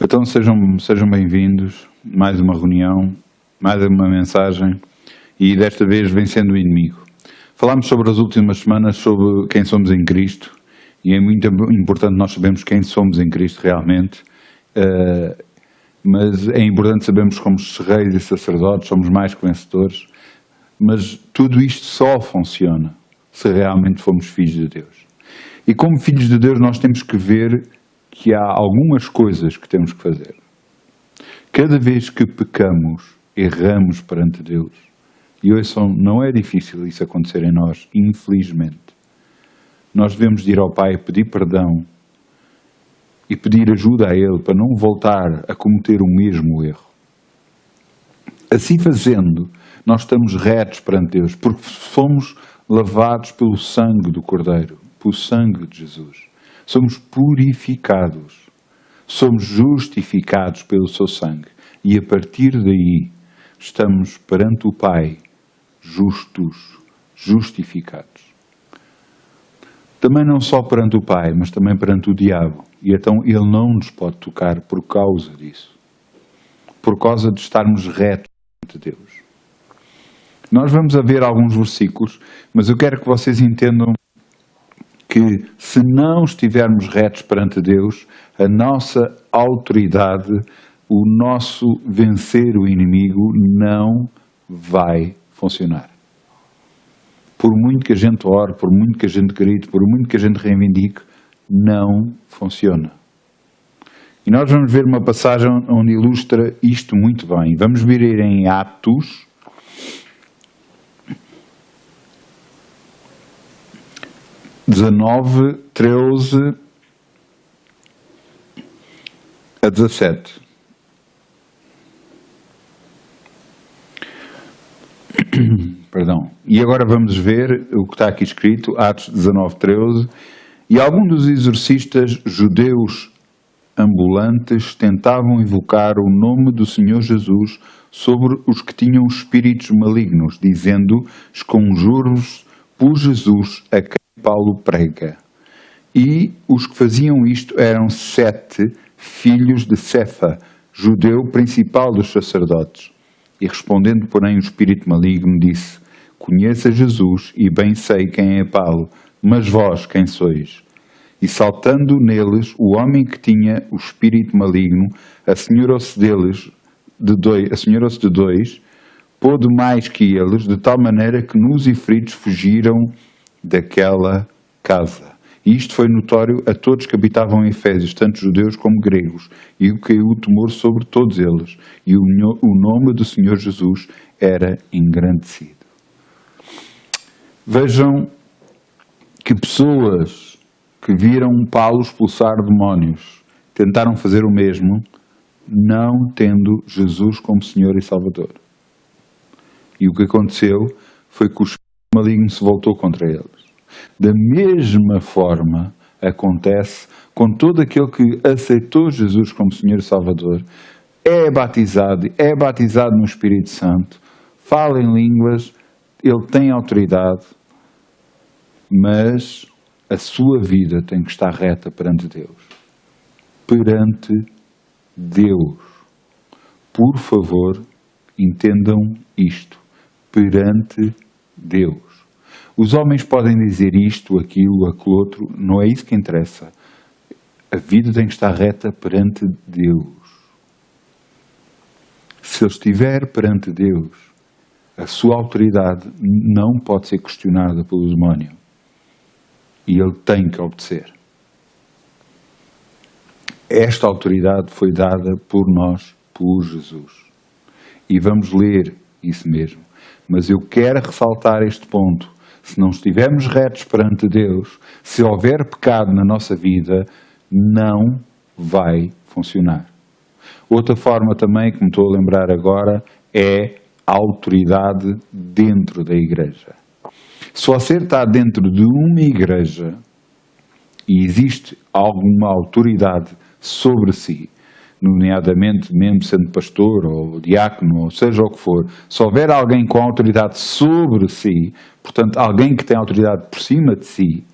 Então sejam bem-vindos, mais uma reunião, mais uma mensagem e desta vez vencendo o inimigo. Falámos sobre as últimas semanas sobre quem somos em Cristo e é muito importante nós sabermos quem somos em Cristo realmente, mas é importante sabermos que somos reis e sacerdotes, somos mais que vencedores, mas tudo isto só funciona se realmente formos filhos de Deus. E como filhos de Deus nós temos que ver que há algumas coisas que temos que fazer. Cada vez que pecamos, erramos perante Deus. E ouçam, não é difícil isso acontecer em nós, infelizmente. Nós devemos ir ao Pai pedir perdão e pedir ajuda a Ele para não voltar a cometer o mesmo erro. Assim fazendo, nós estamos retos perante Deus, porque somos lavados pelo sangue do Cordeiro, pelo sangue de Jesus. Somos purificados, somos justificados pelo seu sangue e a partir daí estamos perante o Pai justos, justificados. Também não só perante o Pai, mas também perante o diabo. E então ele não nos pode tocar por causa disso. Por causa de estarmos retos perante Deus. Nós vamos a ver alguns versículos, mas eu quero que vocês entendam que se não estivermos retos perante Deus, a nossa autoridade, o nosso vencer o inimigo não vai funcionar. Por muito que a gente ore, por muito que a gente grite, por muito que a gente reivindique, não funciona. E nós vamos ver uma passagem onde ilustra isto muito bem. Vamos ver em Atos 19, 13 a 17. Perdão. E agora vamos ver o que está aqui escrito, Atos 19, 13. E alguns dos exorcistas judeus ambulantes tentavam invocar o nome do Senhor Jesus sobre os que tinham espíritos malignos, dizendo: esconjuro-vos por Jesus a quem Paulo prega. E os que faziam isto eram 7 filhos de Cefa, judeu principal dos sacerdotes. E respondendo, porém, o espírito maligno disse: conheço a Jesus e bem sei quem é Paulo, mas vós quem sois? E saltando neles, o homem que tinha o espírito maligno assenhorou-se de dois, pôde mais que eles, de tal maneira que nus e feridos fugiram daquela casa. E isto foi notório a todos que habitavam em Efésios, tanto judeus como gregos, e caiu o temor sobre todos eles, e o nome do Senhor Jesus era engrandecido. Vejam que pessoas que viram Paulo expulsar demónios tentaram fazer o mesmo, não tendo Jesus como Senhor e Salvador. E o que aconteceu foi que o espírito maligno se voltou contra eles. Da mesma forma acontece com todo aquele que aceitou Jesus como Senhor e Salvador, é batizado no Espírito Santo, fala em línguas, ele tem autoridade, mas a sua vida tem que estar reta perante Deus. Perante Deus. Por favor, entendam isto. Perante Deus. Os homens podem dizer isto, aquilo, aquilo outro, não é isso que interessa. A vida tem que estar reta perante Deus. Se ele estiver perante Deus, a sua autoridade não pode ser questionada pelo demónio. E ele tem que obedecer. Esta autoridade foi dada por nós, por Jesus. E vamos ler isso mesmo. Mas eu quero ressaltar este ponto. Se não estivermos retos perante Deus, se houver pecado na nossa vida, não vai funcionar. Outra forma também, que me estou a lembrar agora, é a autoridade dentro da igreja. Se você está dentro de uma igreja e existe alguma autoridade sobre si, nomeadamente mesmo sendo pastor ou diácono, ou seja o que for, se houver alguém com autoridade sobre si, portanto alguém que tem autoridade por cima de si,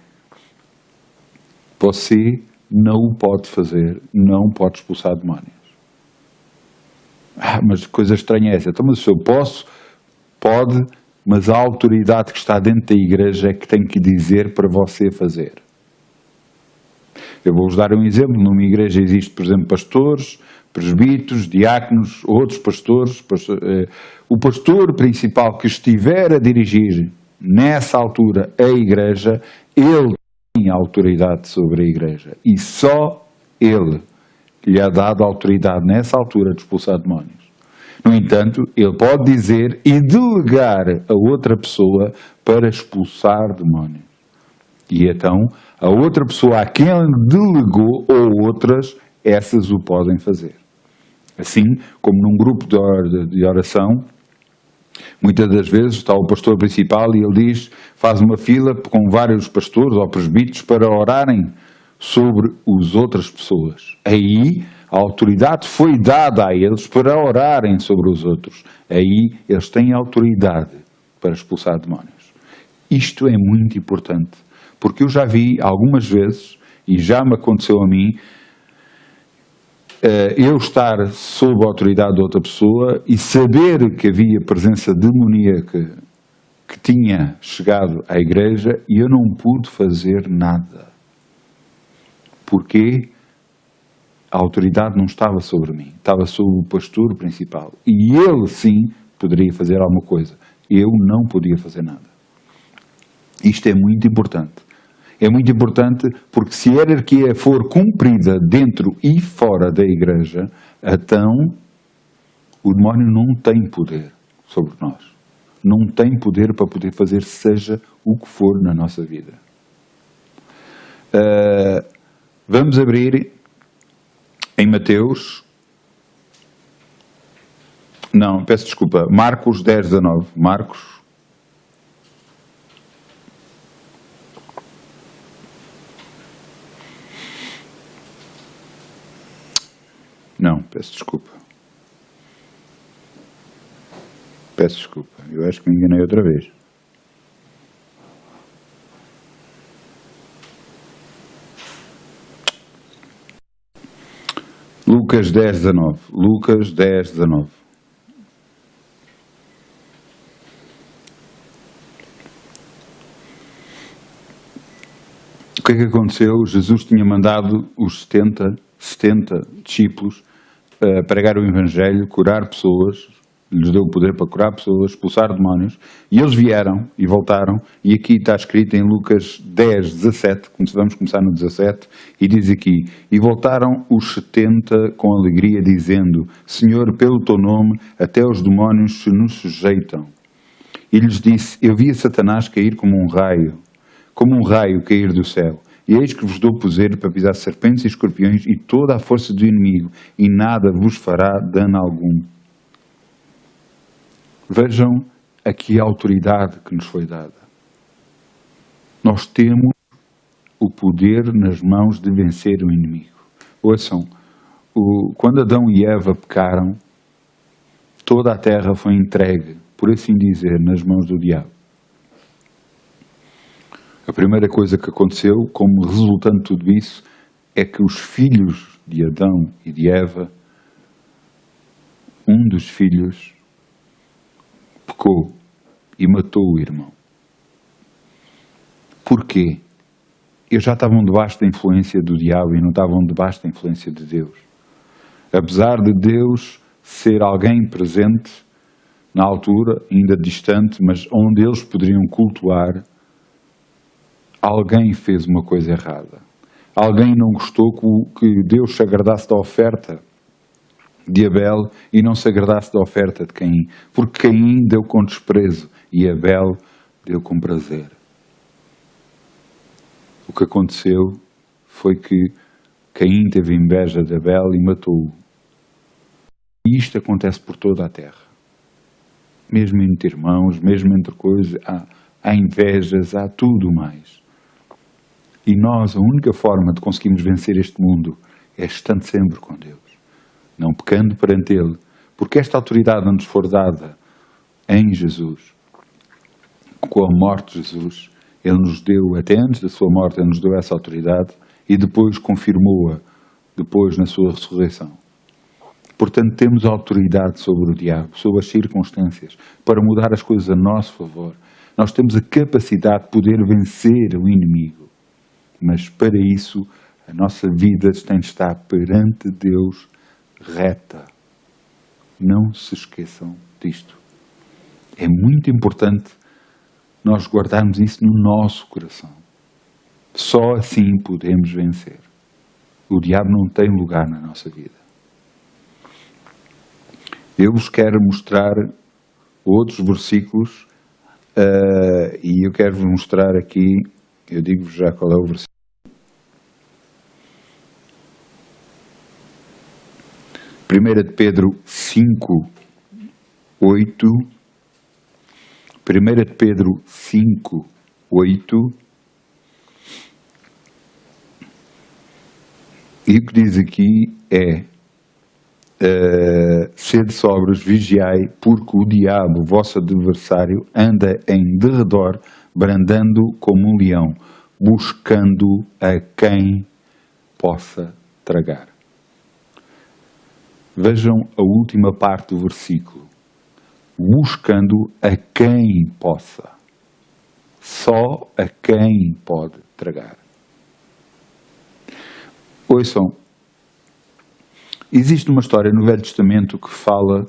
você não o pode fazer, não pode expulsar demónios. Mas coisa estranha é essa. Então, mas se eu posso, pode, mas a autoridade que está dentro da igreja é que tem que dizer para você fazer. Eu vou-vos dar um exemplo. Numa igreja existe, por exemplo, pastores, presbíteros, diáconos, outros pastores. O pastor principal que estiver a dirigir nessa altura a igreja, ele tem autoridade sobre a igreja. E só ele lhe é dado autoridade nessa altura de expulsar demónios. No entanto, ele pode dizer e delegar a outra pessoa para expulsar demónios. E então, a outra pessoa a quem ele delegou, ou outras, essas o podem fazer. Assim como num grupo de oração, muitas das vezes está o pastor principal e ele diz, faz uma fila com vários pastores ou presbíteros para orarem sobre as outras pessoas. Aí a autoridade foi dada a eles para orarem sobre os outros. Aí eles têm autoridade para expulsar demónios. Isto é muito importante, porque eu já vi algumas vezes, e já me aconteceu a mim, eu estar sob a autoridade de outra pessoa e saber que havia presença demoníaca que tinha chegado à igreja e eu não pude fazer nada. Porquê? A autoridade não estava sobre mim, estava sobre o pastor principal. E ele sim poderia fazer alguma coisa. Eu não podia fazer nada. Isto é muito importante. É muito importante porque se a hierarquia for cumprida dentro e fora da igreja, então o demónio não tem poder sobre nós. Não tem poder para poder fazer seja o que for na nossa vida. Vamos abrir em Mateus... Não, peço desculpa. Marcos 10, 19. Marcos... Não, peço desculpa. Peço desculpa. Eu acho que me enganei outra vez. Lucas 10, 19. Lucas 10, 19. O que é que aconteceu? Jesus tinha mandado os 70 discípulos pregar o Evangelho, curar pessoas, lhes deu o poder para curar pessoas, expulsar demónios, e eles vieram e voltaram, e aqui está escrito em Lucas 10, 17, vamos começar no 17, e diz aqui, e voltaram os 70 com alegria, dizendo, Senhor, pelo teu nome, até os demónios se nos sujeitam. E lhes disse, eu vi a Satanás cair como um raio cair do céu. E eis que vos dou poder para pisar serpentes e escorpiões e toda a força do inimigo, e nada vos fará dano algum. Vejam aqui a autoridade que nos foi dada. Nós temos o poder nas mãos de vencer o inimigo. Ouçam, quando Adão e Eva pecaram, toda a terra foi entregue, por assim dizer, nas mãos do diabo. A primeira coisa que aconteceu, como resultante de tudo isso, é que os filhos de Adão e de Eva, um dos filhos pecou e matou o irmão. Porquê? Eles já estavam debaixo da influência do diabo e não estavam debaixo da influência de Deus. Apesar de Deus ser alguém presente, na altura, ainda distante, mas onde eles poderiam cultuar, alguém fez uma coisa errada. Alguém não gostou que Deus se agradasse da oferta de Abel e não se agradasse da oferta de Caim. Porque Caim deu com desprezo e Abel deu com prazer. O que aconteceu foi que Caim teve inveja de Abel e matou-o. E isto acontece por toda a terra. Mesmo entre irmãos, mesmo entre coisas, há invejas, há tudo mais. E nós, a única forma de conseguirmos vencer este mundo é estando sempre com Deus. Não pecando perante Ele. Porque esta autoridade não nos for dada em Jesus, com a morte de Jesus, Ele nos deu, até antes da sua morte, Ele nos deu essa autoridade e depois confirmou-a, depois na sua ressurreição. Portanto, temos autoridade sobre o diabo, sobre as circunstâncias, para mudar as coisas a nosso favor. Nós temos a capacidade de poder vencer o inimigo. Mas para isso, a nossa vida tem de estar perante Deus reta. Não se esqueçam disto. É muito importante nós guardarmos isso no nosso coração. Só assim podemos vencer. O diabo não tem lugar na nossa vida. Eu vos quero mostrar outros versículos e eu quero vos mostrar aqui, eu digo-vos já qual é o versículo. 1 de Pedro 5, 8. 1 de Pedro 5, 8. E o que diz aqui é: sede sóbrios, vigiai, porque o diabo, vosso adversário, anda em derredor, brandando como um leão, buscando a quem possa tragar. Vejam a última parte do versículo. Buscando a quem possa. Só a quem pode tragar. Ouçam, existe uma história no Velho Testamento que fala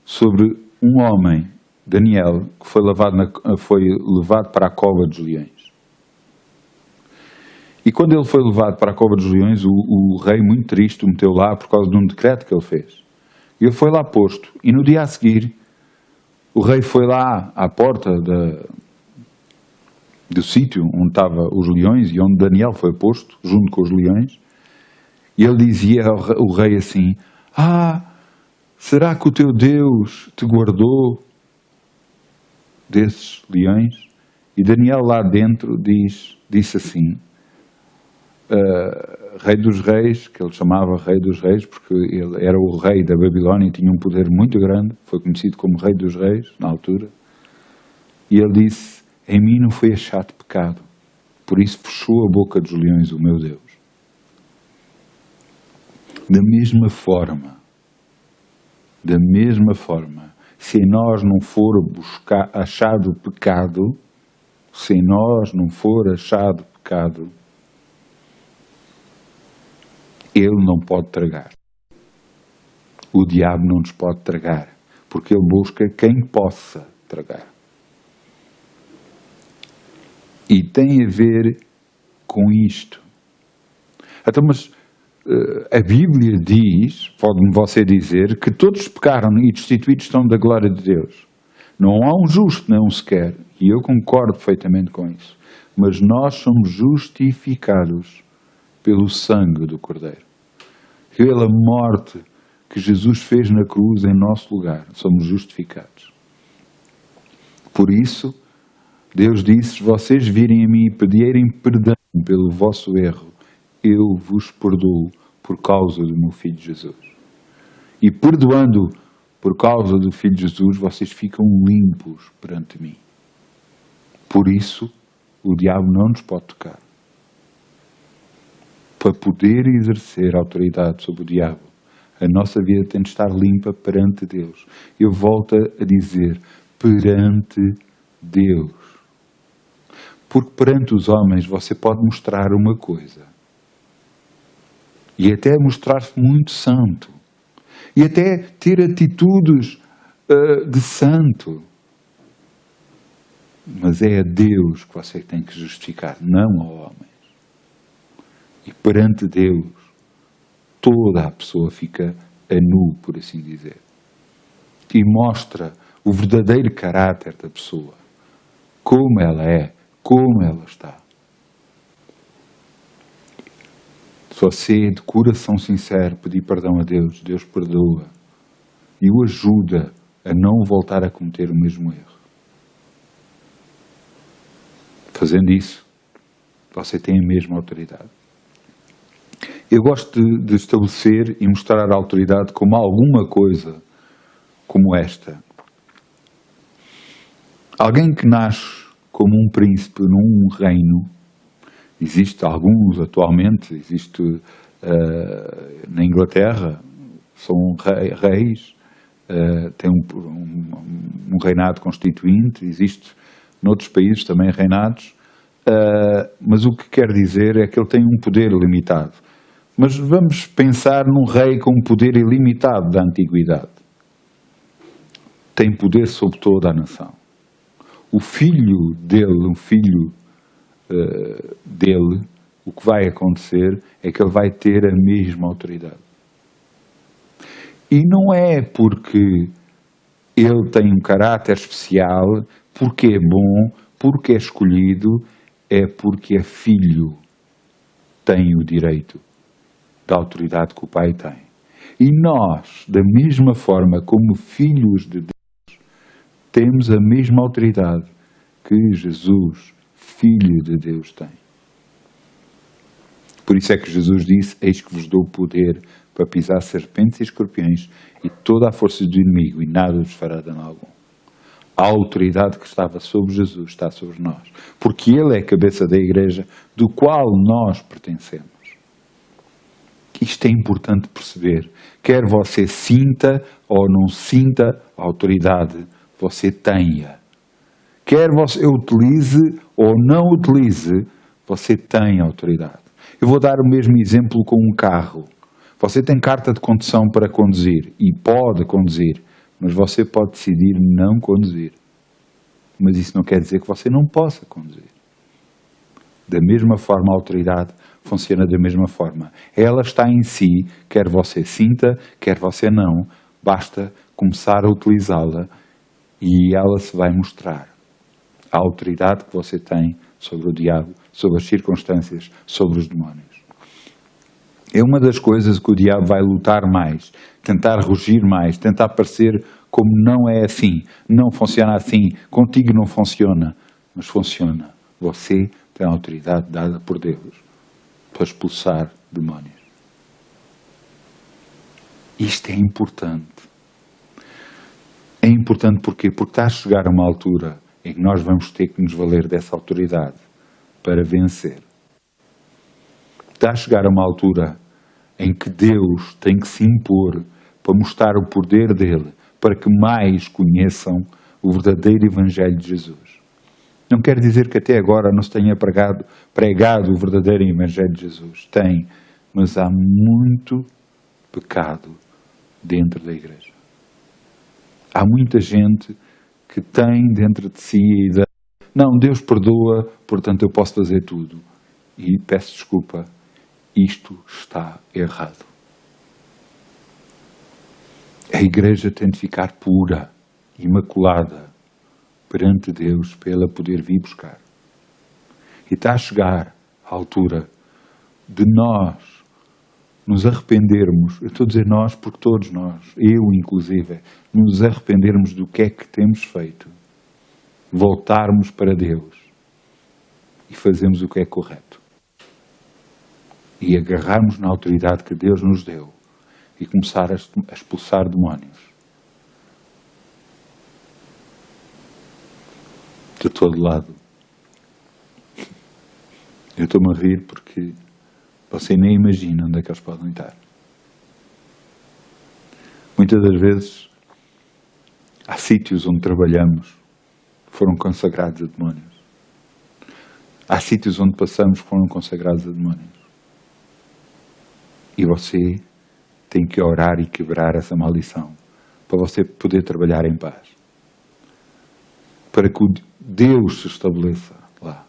sobre um homem, Daniel, que foi levado para a cova dos leões. E quando ele foi levado para a cova dos leões, o rei, muito triste, o meteu lá por causa de um decreto que ele fez. E ele foi lá posto. E no dia a seguir, o rei foi lá à porta do sítio onde estavam os leões e onde Daniel foi posto, junto com os leões. E ele dizia ao rei assim: será que o teu Deus te guardou desses leões? E Daniel lá dentro disse assim: Rei dos Reis, que ele chamava Rei dos Reis, porque ele era o rei da Babilónia e tinha um poder muito grande, foi conhecido como Rei dos Reis, na altura. E ele disse: em mim não foi achado pecado, por isso fechou a boca dos leões o meu Deus. Da mesma forma, se em nós não for achado pecado, ele não pode tragar. O diabo não nos pode tragar, porque ele busca quem possa tragar. E tem a ver com isto. Então, mas a Bíblia diz, pode-me você dizer, que todos pecaram e destituídos estão da glória de Deus. Não há um justo, nem um sequer. E eu concordo perfeitamente com isso. Mas nós somos justificados pelo sangue do Cordeiro. Pela morte que Jesus fez na cruz em nosso lugar, somos justificados. Por isso, Deus disse: se vocês virem a mim e pedirem perdão pelo vosso erro, eu vos perdoo por causa do meu Filho Jesus. E perdoando por causa do Filho Jesus, vocês ficam limpos perante mim. Por isso, o diabo não nos pode tocar. Para poder exercer autoridade sobre o diabo, a nossa vida tem de estar limpa perante Deus. Eu volto a dizer, perante Deus. Porque perante os homens você pode mostrar uma coisa. E até mostrar-se muito santo. E até ter atitudes de santo. Mas é a Deus que você tem que justificar, não a homens. E perante Deus, toda a pessoa fica a nu, por assim dizer. E mostra o verdadeiro caráter da pessoa. Como ela é, como ela está. Se você, de coração sincero, pedir perdão a Deus, Deus perdoa e o ajuda a não voltar a cometer o mesmo erro. Fazendo isso, você tem a mesma autoridade. Eu gosto de estabelecer e mostrar a autoridade como alguma coisa como esta. Alguém que nasce como um príncipe num reino, existe alguns atualmente, existe na Inglaterra, são reis, têm um reinado constituinte, existe noutros países também reinados, mas o que quer dizer é que ele tem um poder limitado. Mas vamos pensar num rei com um poder ilimitado da antiguidade. Tem poder sobre toda a nação. O filho dele, o que vai acontecer é que ele vai ter a mesma autoridade. E não é porque ele tem um caráter especial, porque é bom, porque é escolhido, é porque é filho, tem o direito da autoridade que o Pai tem. E nós, da mesma forma como filhos de Deus, temos a mesma autoridade que Jesus, Filho de Deus, tem. Por isso é que Jesus disse: eis que vos dou poder para pisar serpentes e escorpiões e toda a força do inimigo, e nada vos fará dano algum. A autoridade que estava sobre Jesus está sobre nós, porque Ele é a cabeça da igreja, do qual nós pertencemos. Isto é importante perceber. Quer você sinta ou não sinta a autoridade, você tenha. Quer você utilize ou não utilize, você tem autoridade. Eu vou dar o mesmo exemplo com um carro. Você tem carta de condução para conduzir e pode conduzir, mas você pode decidir não conduzir. Mas isso não quer dizer que você não possa conduzir. Da mesma forma, a autoridade funciona da mesma forma. Ela está em si, quer você sinta, quer você não, basta começar a utilizá-la e ela se vai mostrar. A autoridade que você tem sobre o diabo, sobre as circunstâncias, sobre os demónios. É uma das coisas que o diabo vai lutar mais, tentar rugir mais, tentar parecer como não é assim, não funciona assim, contigo não funciona, mas funciona. Você tem a autoridade dada por Deus para expulsar demónios. Isto é importante. É importante porquê? Porque está a chegar a uma altura em que nós vamos ter que nos valer dessa autoridade para vencer. Está a chegar a uma altura em que Deus tem que se impor para mostrar o poder dele, para que mais conheçam o verdadeiro Evangelho de Jesus. Não quer dizer que até agora não se tenha pregado o verdadeiro Evangelho de Jesus. Tem, mas há muito pecado dentro da igreja. Há muita gente que tem dentro de si a ideia: não, Deus perdoa, portanto eu posso fazer tudo. E peço desculpa, isto está errado. A igreja tem de ficar pura, imaculada, perante Deus, para ela poder vir buscar. E está a chegar a altura de nós nos arrependermos, eu estou a dizer nós porque todos nós, eu inclusive, nos arrependermos do que é que temos feito, voltarmos para Deus e fazermos o que é correto. E agarrarmos na autoridade que Deus nos deu e começar a expulsar demónios. De todo lado. Eu estou-me a rir porque você nem imagina onde é que eles podem estar. Muitas das vezes há sítios onde trabalhamos que foram consagrados a demónios. Há sítios onde passamos que foram consagrados a demónios. E você tem que orar e quebrar essa maldição para você poder trabalhar em paz. Para que Deus se estabeleça lá.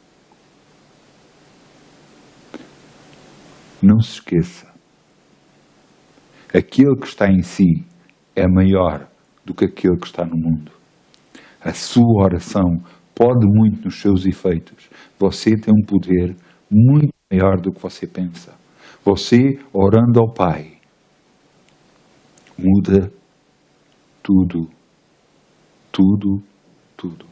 Não se esqueça. Aquele que está em si é maior do que aquele que está no mundo. A sua oração pode muito nos seus efeitos. Você tem um poder muito maior do que você pensa. Você, orando ao Pai, muda tudo. Tudo, tudo.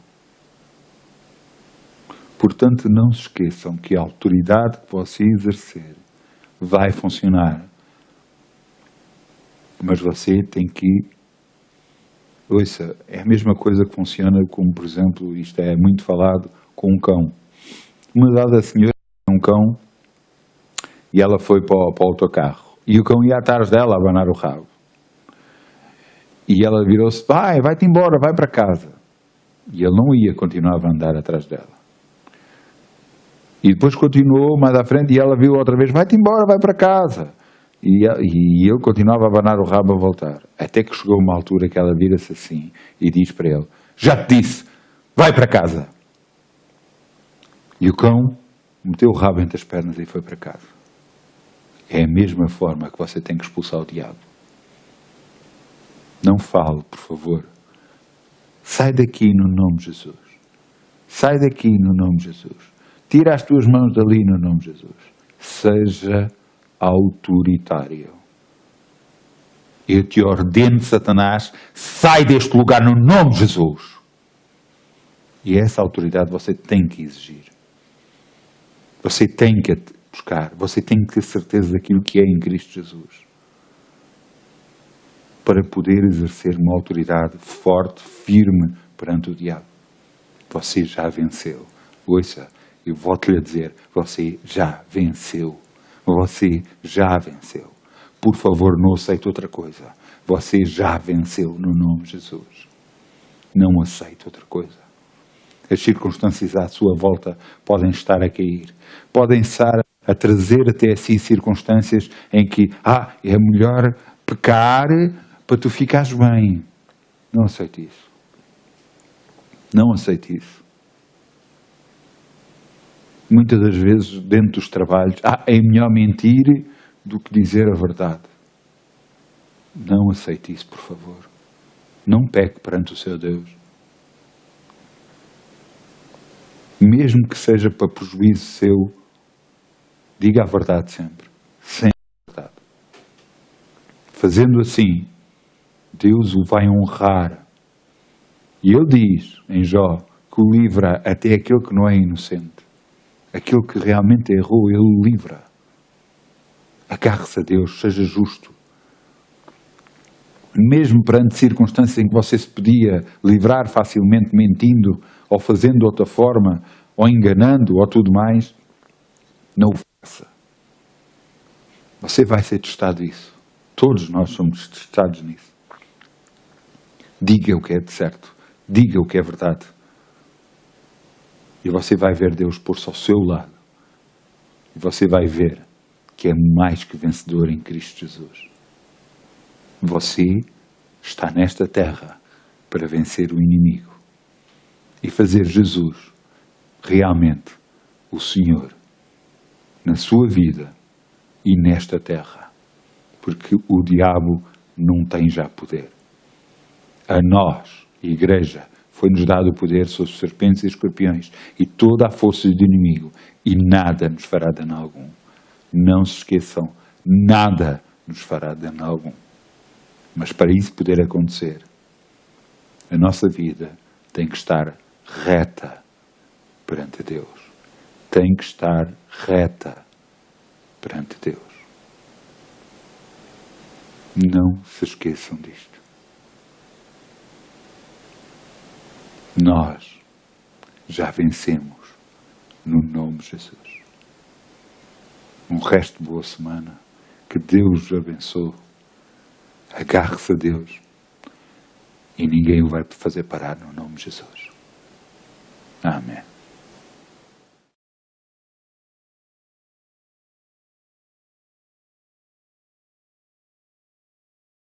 Portanto, não se esqueçam que a autoridade que você exercer vai funcionar. Mas você tem que... Ouça, é a mesma coisa que funciona como, por exemplo, isto é muito falado, com um cão. Uma dada senhora tinha um cão e ela foi para o autocarro. E o cão ia atrás dela a abanar o rabo. E ela virou-se, vai-te embora, vai para casa. E ele não ia, continuava a andar atrás dela. E depois continuou mais à frente e ela viu outra vez, vai-te embora, vai para casa. E ele continuava a abanar o rabo a voltar. Até que chegou uma altura que ela vira-se assim e diz para ele, já te disse, vai para casa. E o cão meteu o rabo entre as pernas e foi para casa. É a mesma forma que você tem que expulsar o diabo. Não fale, por favor. Sai daqui no nome de Jesus. Sai daqui no nome de Jesus. Tira as tuas mãos dali no nome de Jesus. Seja autoritário. Eu te ordeno, Satanás, sai deste lugar no nome de Jesus. E essa autoridade você tem que exigir. Você tem que buscar. Você tem que ter certeza daquilo que é em Cristo Jesus. Para poder exercer uma autoridade forte, firme perante o diabo. Você já venceu. Ouça, eu volto-lhe a dizer, você já venceu. Você já venceu. Por favor, não aceite outra coisa. Você já venceu no nome de Jesus. Não aceite outra coisa. As circunstâncias à sua volta podem estar a cair. Podem estar a trazer até si circunstâncias em que, é melhor pecar para tu ficares bem. Não aceite isso. Não aceite isso. Muitas das vezes, dentro dos trabalhos, é melhor mentir do que dizer a verdade. Não aceite isso, por favor. Não peque perante o seu Deus. Mesmo que seja para prejuízo seu, diga a verdade sempre. Sempre a verdade. Fazendo assim, Deus o vai honrar. E Ele diz, em Jó, que o livra até aquele que não é inocente. Aquele que realmente errou, Ele o livra. Agarre-se a Deus, seja justo. Mesmo perante circunstâncias em que você se podia livrar facilmente mentindo, ou fazendo de outra forma, ou enganando, ou tudo mais, não o faça. Você vai ser testado nisso. Todos nós somos testados nisso. Diga o que é de certo. Diga o que é verdade. E você vai ver Deus pôr-se ao seu lado. E você vai ver que é mais que vencedor em Cristo Jesus. Você está nesta terra para vencer o inimigo e fazer Jesus realmente o Senhor na sua vida e nesta terra, porque o diabo não tem já poder. A nós, Igreja, foi-nos dado o poder sobre serpentes e escorpiões e toda a força do inimigo, e nada nos fará dano algum. Não se esqueçam, nada nos fará dano algum. Mas para isso poder acontecer, a nossa vida tem que estar reta perante Deus. Tem que estar reta perante Deus. Não se esqueçam disto. Nós já vencemos no nome de Jesus. Um resto de boa semana. Que Deus os abençoe. Agarre-se a Deus e ninguém o vai fazer parar no nome de Jesus. Amém.